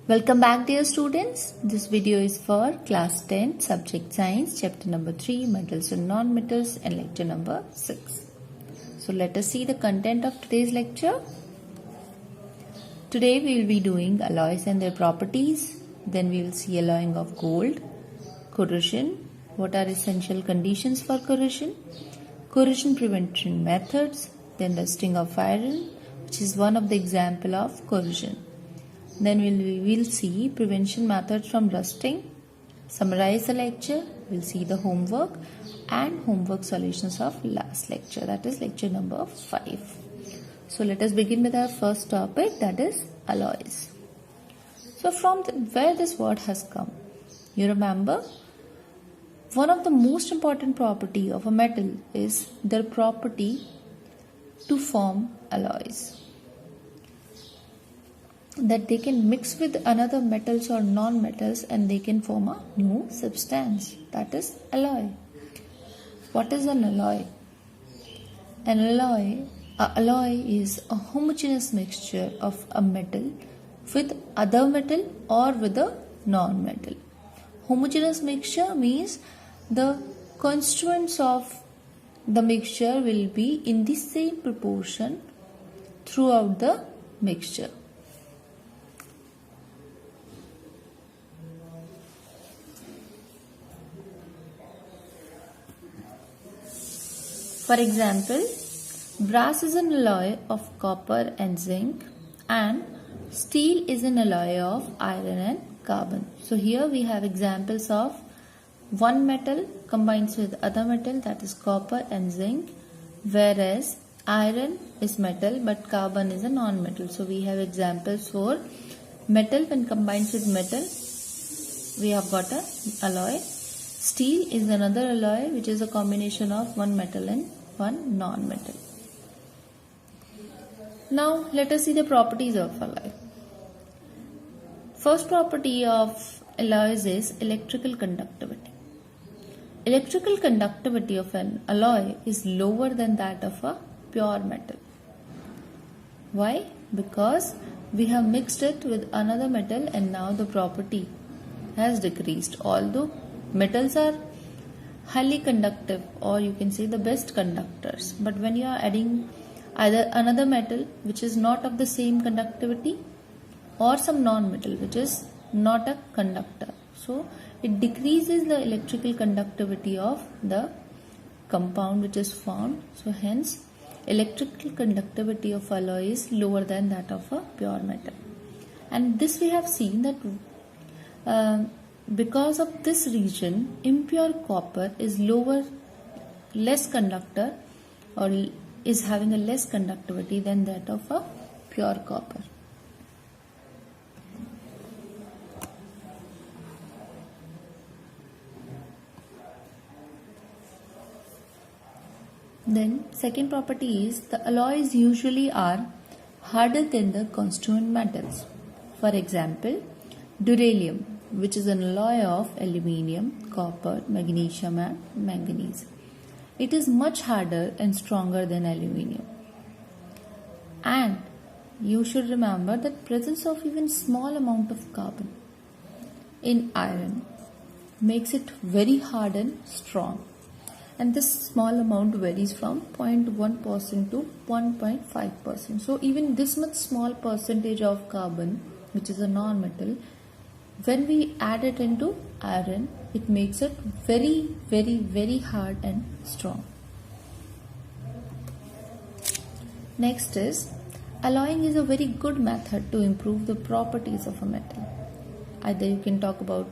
Welcome back, dear students. This video is for class 10 subject science chapter number 3 metals and non-metals and lecture number 6. So let us see the content of today's lecture. Today we will be doing alloys and their properties. Then we will see alloying of gold, corrosion, what are essential conditions for corrosion prevention methods, then rusting of iron, which is one of the example of corrosion. Then we will see prevention methods from rusting, summarize the lecture, we'll see the homework and homework solutions of last lecture, that is lecture number 5. So let us begin with our first topic, that is alloys. So from where this word has come, you remember one of the most important property of a metal is their property to form alloys, that they can mix with another metals or non-metals and they can form a new substance, that is alloy. What is an alloy? An alloy is a homogeneous mixture of a metal with other metal or with a non-metal. Homogeneous mixture means the constituents of the mixture will be in the same proportion throughout the mixture. For example, brass is an alloy of copper and zinc, and steel is an alloy of iron and carbon. So here we have examples of one metal combines with other metal, that is copper and zinc, whereas iron is metal but carbon is a non-metal. So we have examples for metal when combines with metal, we have got an alloy. Steel is another alloy which is a combination of one metal and one non-metal. Now let us see the properties of alloy. First property of alloys is electrical conductivity. Electrical conductivity of an alloy is lower than that of a pure metal. Why? Because we have mixed it with another metal and now the property has decreased. Although metals are highly conductive, or you can say the best conductors, but when you are adding either another metal which is not of the same conductivity or some non-metal which is not a conductor, so it decreases the electrical conductivity of the compound which is formed. So hence electrical conductivity of alloy is lower than that of a pure metal. And this we have seen that because of this reason, impure copper is less conductor, or is having a less conductivity than that of a pure copper. Then second property is the alloys usually are harder than the constituent metals. For example, duralium, which is an alloy of aluminium, copper, magnesium and manganese. It is much harder and stronger than aluminium. And you should remember that presence of even small amount of carbon in iron makes it very hard and strong. And this small amount varies from 0.1% to 1.5%. So even this much small percentage of carbon, which is a non-metal, when we add it into iron, it makes it very, very, very hard and strong. Next is, alloying is a very good method to improve the properties of a metal. Either you can talk about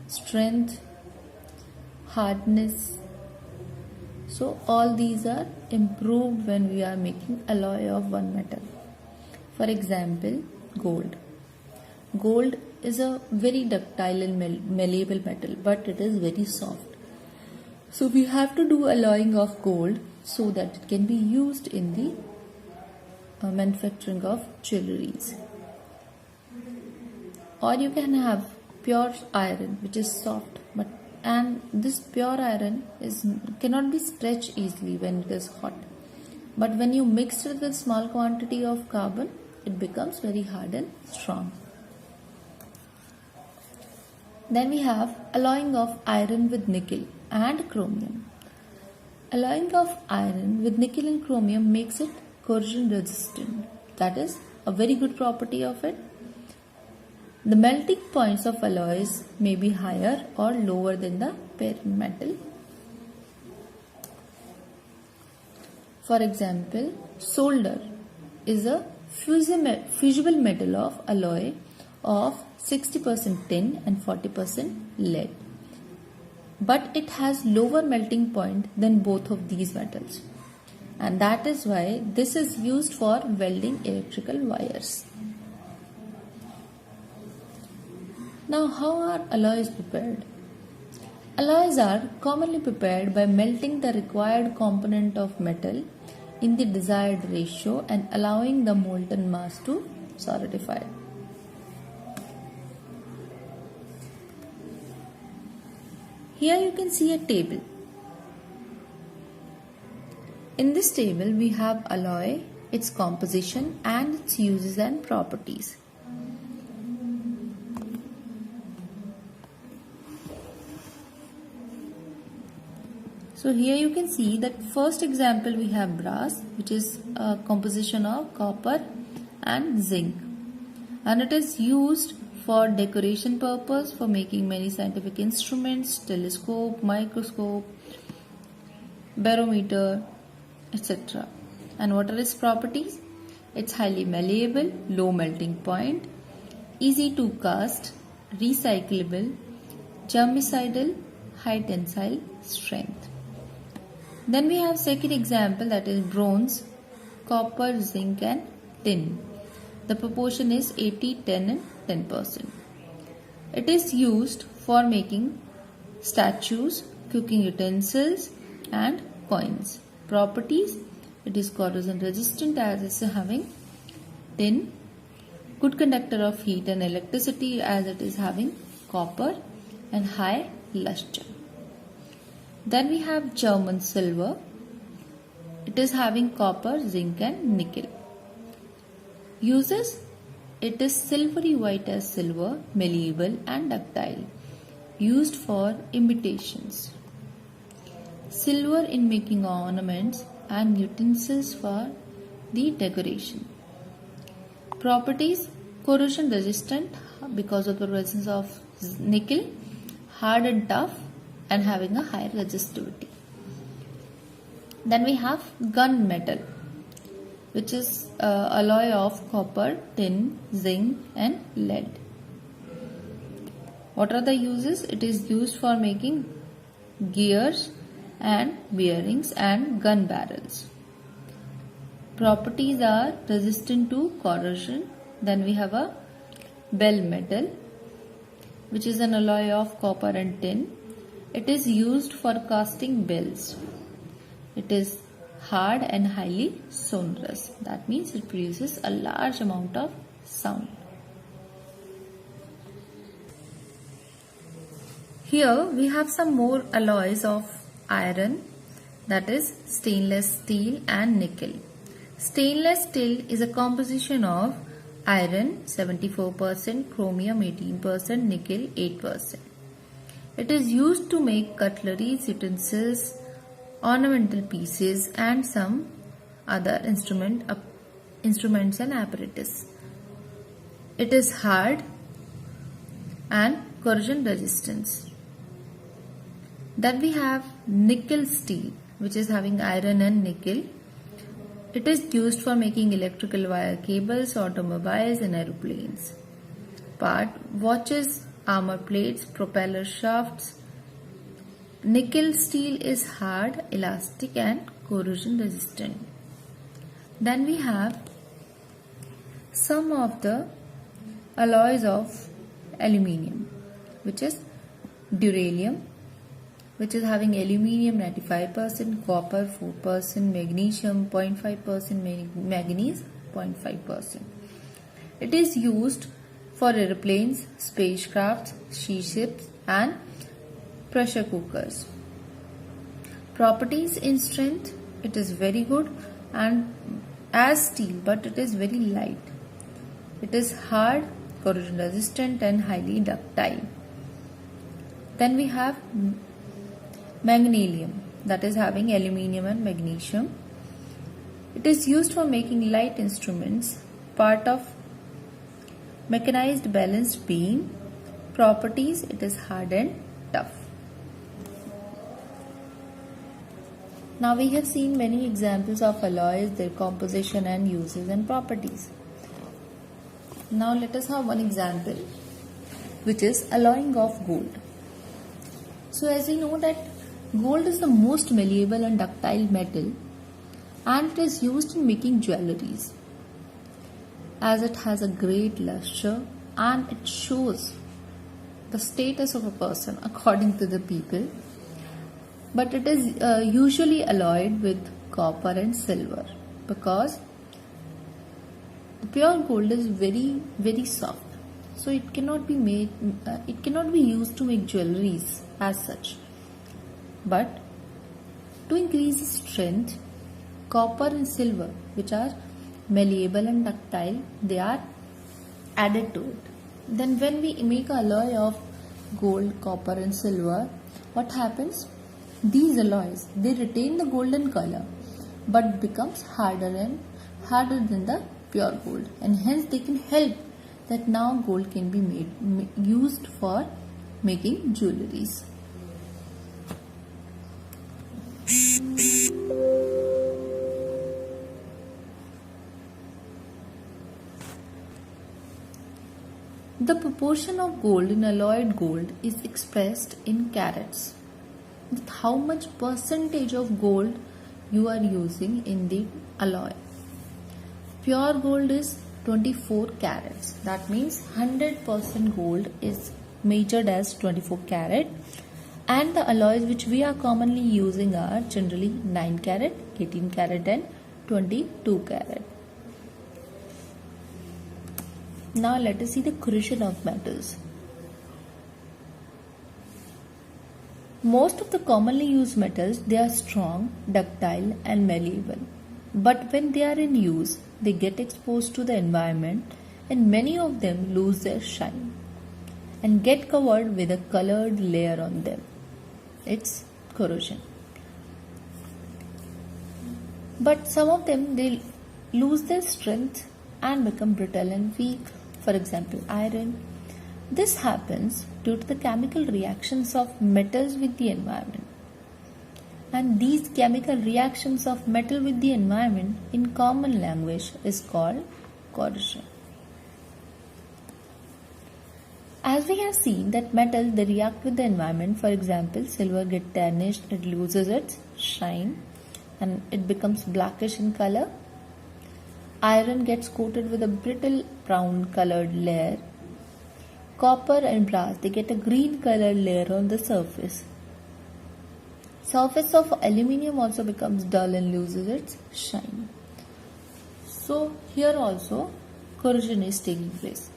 strength, hardness. So all these are improved when we are making alloy of one metal. For example, gold. Gold is a very ductile and malleable metal, but it is very soft. So we have to do alloying of gold so that it can be used in the manufacturing of jewelries. Or you can have pure iron, which is soft, and this pure iron cannot be stretched easily when it is hot. But when you mix it with small quantity of carbon, it becomes very hard and strong. Then we have alloying of iron with nickel and chromium. Alloying of iron with nickel and chromium makes it corrosion resistant. That is a very good property of it. The melting points of alloys may be higher or lower than the parent metal. For example, solder is a fusible metal of alloy of 60% tin and 40% lead. But it has lower melting point than both of these metals. And that is why this is used for welding electrical wires. Now, how are alloys prepared? Alloys are commonly prepared by melting the required component of metal in the desired ratio and allowing the molten mass to solidify. Here you can see a table. In this table we have alloy, its composition and its uses and properties. So here you can see that first example we have brass, which is a composition of copper and zinc, and it is used for decoration purpose, for making many scientific instruments, telescope, microscope, barometer, etc. And what are its properties? It's highly malleable, low melting point, easy to cast, recyclable, germicidal, high tensile strength. Then we have second example, that is bronze, copper, zinc and tin. The proportion is 80, 10 and 10%. It is used for making statues, cooking utensils and coins. Properties: it is corrosion resistant as it is having tin, good conductor of heat and electricity as it is having copper, and high luster. Then we have German silver. It is having copper, zinc and nickel. Uses: it is silvery white as silver, malleable and ductile, used for imitations. Silver in making ornaments and utensils for the decoration. Properties: corrosion resistant because of the presence of nickel, hard and tough and having a high resistivity. Then we have gun metal, which is alloy of copper, tin, zinc and lead. What are the uses? It is used for making gears and bearings and gun barrels. Properties are resistant to corrosion. Then we have a bell metal, which is an alloy of copper and tin. It is used for casting bells. It is hard and highly sonorous. That means it produces a large amount of sound. Here we have some more alloys of iron, that is stainless steel and nickel. Stainless steel is a composition of iron 74%, chromium 18%, nickel 8%. It is used to make cutlery, utensils, ornamental pieces and some other instruments and apparatus. It is hard and corrosion resistance. Then we have nickel steel, which is having iron and nickel. It is used for making electrical wire cables, automobiles and aeroplanes. Part: watches, armor plates, propeller shafts. Nickel steel is hard, elastic and corrosion resistant. Then we have some of the alloys of aluminium, which is duralumin, which is having aluminium 95%, copper 4%, magnesium 0.5%, manganese 0.5%. It is used for airplanes, spacecrafts, ships and pressure cookers. Properties: in strength, it is very good and as steel, but it is very light. It is hard, corrosion resistant and highly ductile. Then we have magnesium, that is having aluminium and magnesium. It is used for making light instruments, part of mechanized balanced beam. Properties: it is hard and tough. Now we have seen many examples of alloys, their composition and uses and properties. Now let us have one example, which is alloying of gold. So as we know that gold is the most malleable and ductile metal, and it is used in making jewelries, as it has a great luster and it shows the status of a person according to the people. But it is usually alloyed with copper and silver, because the pure gold is very soft, so it cannot be made. It cannot be used to make jewelries as such. But to increase its strength, copper and silver, which are malleable and ductile, they are added to it. Then when we make an alloy of gold, copper and silver, what happens? These alloys, they retain the golden color but becomes harder than the pure gold, and hence they can help that now gold can be used for making jewelries. The proportion of gold in alloyed gold is expressed in carats, with how much percentage of gold you are using in the alloy. Pure gold is 24 carats. That means 100% gold is measured as 24 carat, and the alloys which we are commonly using are generally 9 carat, 18 carat and 22 carat. Now let us see the corrosion of metals. Most of the commonly used metals, they are strong, ductile and malleable. But when they are in use, they get exposed to the environment, and many of them lose their shine and get covered with a colored layer on them. It's corrosion. But some of them, they lose their strength and become brittle and weak. For example, iron. This happens due to the chemical reactions of metals with the environment. And these chemical reactions of metal with the environment in common language is called corrosion. As we have seen that metal, they react with the environment. For example, silver gets tarnished, it loses its shine and it becomes blackish in color. Iron gets coated with a brittle brown colored layer. Copper and brass, they get a green colored layer on the surface. Surface of aluminium also becomes dull and loses its shine. So here also corrosion is taking place.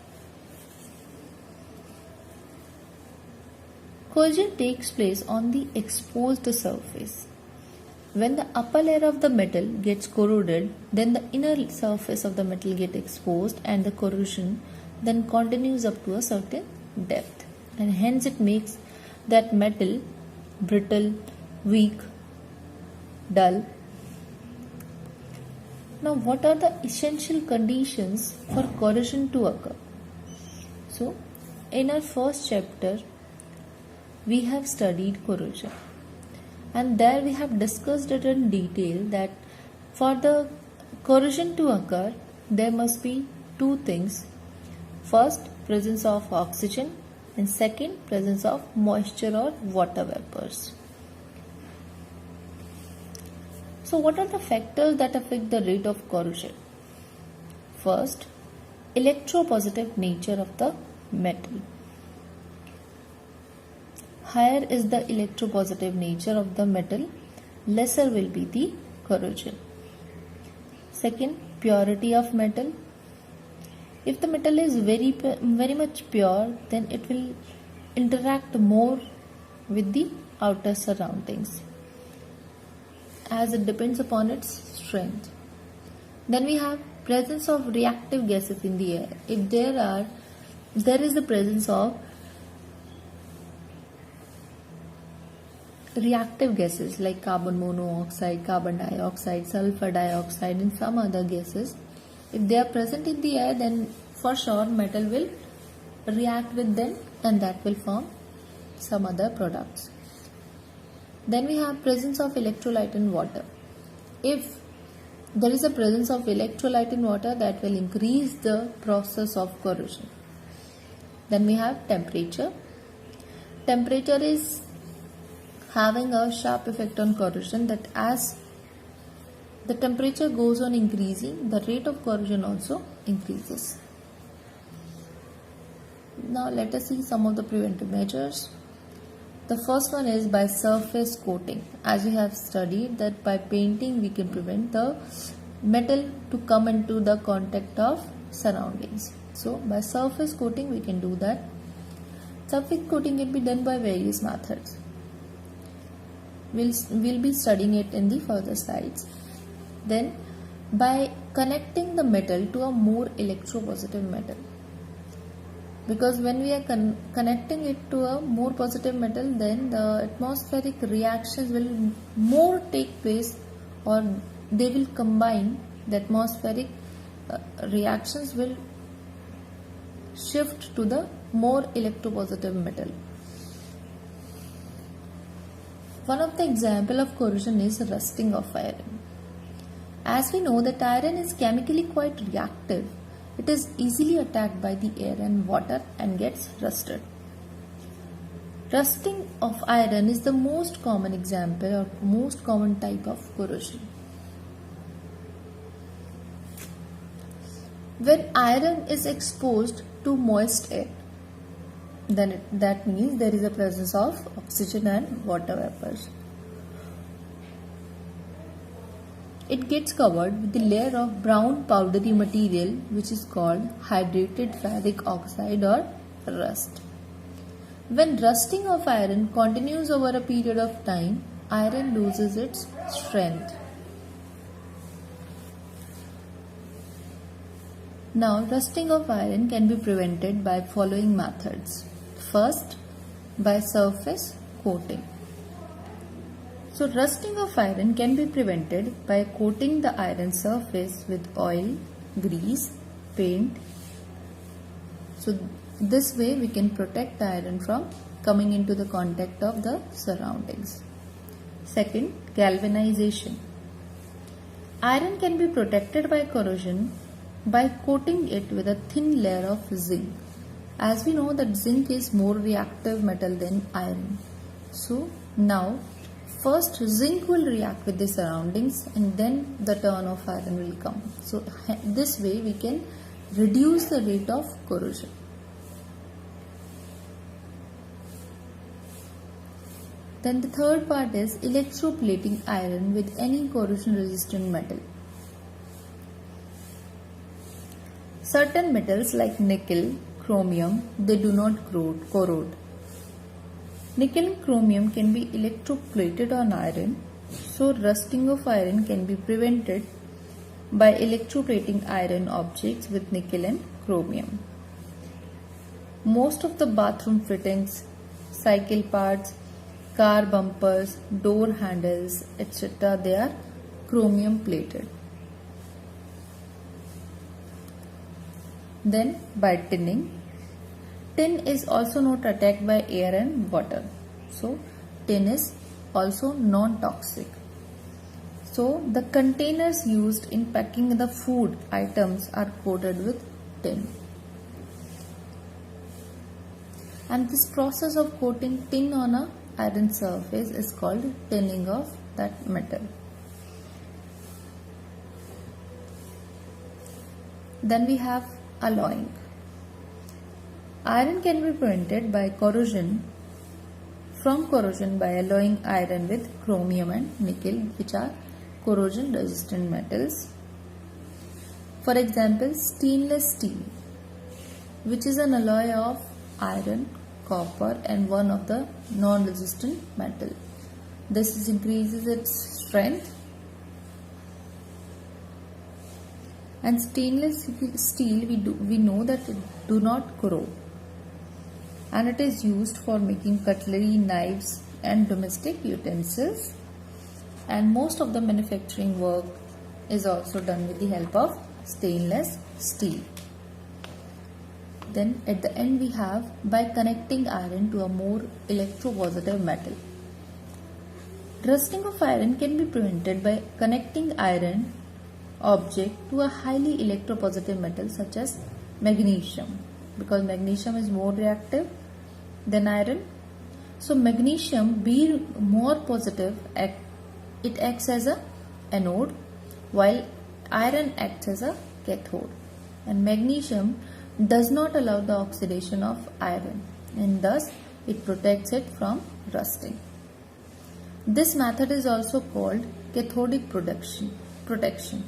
Corrosion takes place on the exposed surface. When the upper layer of the metal gets corroded, then the inner surface of the metal gets exposed, and the corrosion then continues up to a certain depth, and hence it makes that metal brittle, weak, dull. Now what are the essential conditions for corrosion to occur? So in our first chapter we have studied corrosion, and there we have discussed it in detail that for the corrosion to occur there must be two things. First, presence of oxygen, and second, presence of moisture or water vapors. So what are the factors that affect the rate of corrosion? First, electropositive nature of the metal. Higher is the electropositive nature of the metal, lesser will be the corrosion. Second, purity of metal. If the metal is very much pure, then it will interact more with the outer surroundings, as it depends upon its strength. Then we have presence of reactive gases in the air. If there is the presence of reactive gases like carbon monoxide, carbon dioxide, sulfur dioxide and some other gases, if they are present in the air, then for sure metal will react with them and that will form some other products. Then we have presence of electrolyte in water. If there is a presence of electrolyte in water, that will increase the process of corrosion. Then we have temperature. Temperature is having a sharp effect on corrosion, that as the temperature goes on increasing, the rate of corrosion also increases. Now let us see some of the preventive measures. The first one is by surface coating. As we have studied that by painting we can prevent the metal to come into the contact of surroundings. So by surface coating we can do that. Surface coating can be done by various methods. We'll be studying it in the further slides. Then by connecting the metal to a more electropositive metal. Because when we are connecting it to a more positive metal, then the atmospheric reactions will more take place, or they will combine. The atmospheric reactions will shift to the more electropositive metal. One of the example of corrosion is rusting of iron. As we know that iron is chemically quite reactive, it is easily attacked by the air and water and gets rusted. Rusting of iron is the most common example or most common type of corrosion. When iron is exposed to moist air, then that means there is a presence of oxygen and water vapors. It gets covered with the layer of brown powdery material which is called hydrated ferric oxide or rust. When rusting of iron continues over a period of time, iron loses its strength. Now, rusting of iron can be prevented by following methods. First, by surface coating. So rusting of iron can be prevented by coating the iron surface with oil, grease, paint. So this way we can protect the iron from coming into the contact of the surroundings. Second, galvanization. Iron can be protected by corrosion by coating it with a thin layer of zinc. As we know that zinc is more reactive metal than iron. So now first zinc will react with the surroundings and then the turn of iron will come. So this way we can reduce the rate of corrosion. Then the third part is electroplating iron with any corrosion resistant metal. Certain metals like nickel, chromium, they do not corrode. Nickel and chromium can be electroplated on iron, so rusting of iron can be prevented by electroplating iron objects with nickel and chromium. Most of the bathroom fittings, cycle parts, car bumpers, door handles, etc., they are chromium plated. Then by tinning. Tin is also not attacked by air and water. So tin is also non-toxic. So the containers used in packing the food items are coated with tin. And this process of coating tin on a iron surface is called tinning of that metal. Then we have alloying. Iron can be prevented by corrosion by alloying iron with chromium and nickel, which are corrosion resistant metals. For example, stainless steel, which is an alloy of iron, copper and one of the non-resistant metal. This increases its strength. And stainless steel, we know that it do not corrode, and it is used for making cutlery, knives and domestic utensils, and most of the manufacturing work is also done with the help of stainless steel. Then at the end we have by connecting iron to a more electropositive metal. Rusting of iron can be prevented by connecting iron object to a highly electropositive metal such as magnesium, because magnesium is more reactive than iron. So magnesium being more positive, it acts as a anode, while iron acts as a cathode, and magnesium does not allow the oxidation of iron, and thus it protects it from rusting. This method is also called cathodic protection.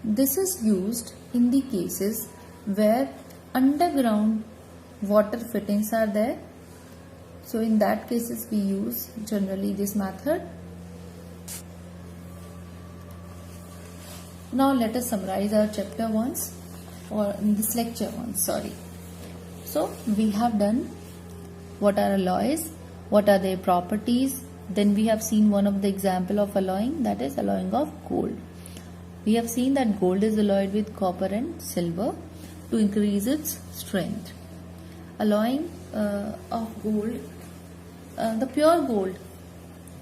This is used in the cases where underground water fittings are there. So in that cases we use generally this method. Now let us summarize our chapter once, or in this lecture once, sorry. So we have done what are alloys, what are their properties. Then we have seen one of the example of alloying, that is alloying of gold. We have seen that gold is alloyed with copper and silver to increase its strength. Alloying of gold, the pure gold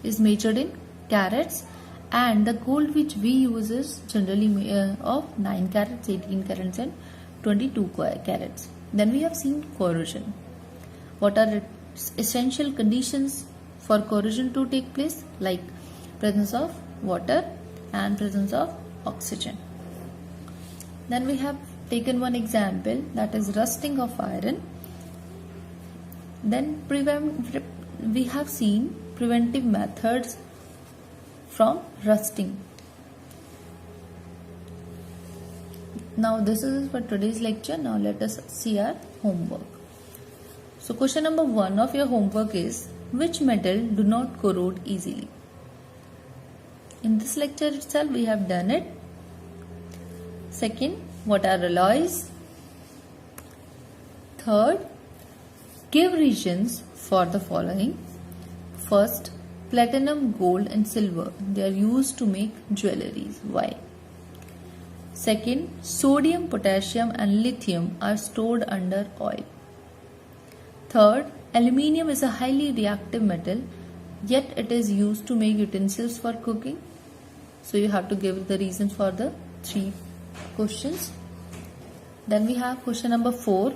is measured in carats, and the gold which we use is generally of 9 carats, 18 carats and 22 carats. Then we have seen corrosion. What are its essential conditions for corrosion to take place, like presence of water and presence of oxygen. Then we have taken one example, that is rusting of iron. Then we have seen preventive methods from rusting. Now this is for today's lecture. Now let us see our homework. So question number 1 of your homework is, which metal do not corrode easily? In this lecture itself we have done it. Second, what are alloys? Third, give reasons for the following. First, platinum, gold and silver, they are used to make jewelries. Why? Second, sodium, potassium and lithium are stored under oil. Third, aluminium is a highly reactive metal, yet it is used to make utensils for cooking. So you have to give the reasons for the 3 questions. Then we have question number 4.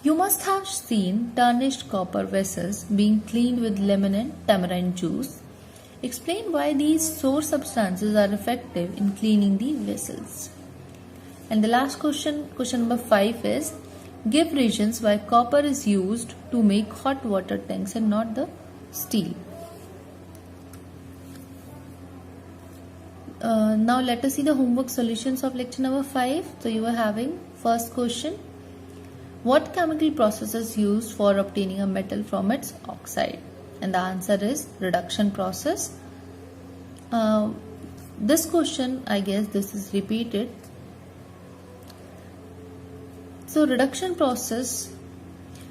You must have seen tarnished copper vessels being cleaned with lemon and tamarind juice. Explain why these sour substances are effective in cleaning the vessels. And the last question, question number 5 is, give reasons why copper is used to make hot water tanks and not the steel. Now let us see the homework solutions of lecture number 5. So you are having first question. What chemical process is used for obtaining a metal from its oxide? And the answer is reduction process. This question, I guess this is repeated. So reduction process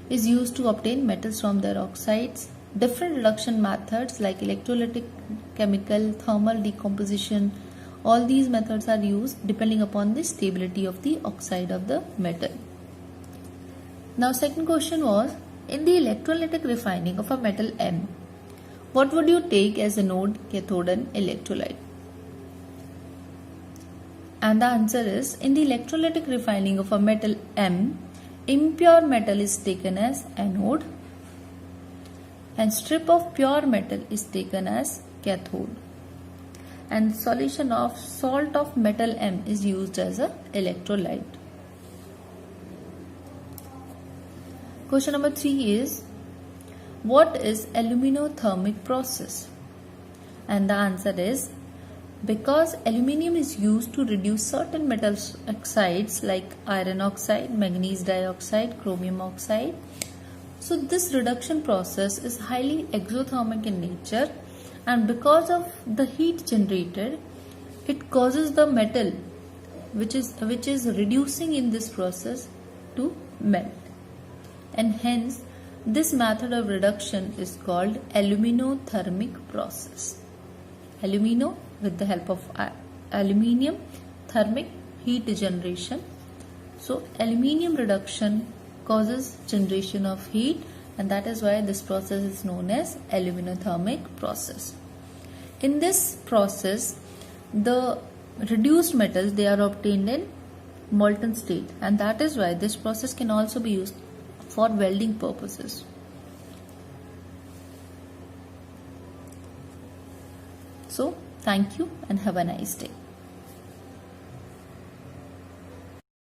is used to obtain metals from their oxides. Different reduction methods like electrolytic, chemical, thermal decomposition, all these methods are used depending upon the stability of the oxide of the metal. Now second question was, in the electrolytic refining of a metal M, what would you take as anode, cathode and electrolyte? And the answer is, in the electrolytic refining of a metal M, impure metal is taken as anode and strip of pure metal is taken as cathode, and solution of salt of metal M is used as a electrolyte. Question number 3 is, what is aluminothermic process? And the answer is, because aluminium is used to reduce certain metal oxides like iron oxide, manganese dioxide, chromium oxide. So this reduction process is highly exothermic in nature, and because of the heat generated, it causes the metal which is reducing in this process to melt, and hence This method of reduction is called aluminothermic process. Alumino with the help of aluminium, thermic heat generation. So aluminium reduction causes generation of heat, and that is why this process is known as aluminothermic process. In this process, the reduced metals, they are obtained in molten state, and that is why this process can also be used for welding purposes. So thank you and have a nice day.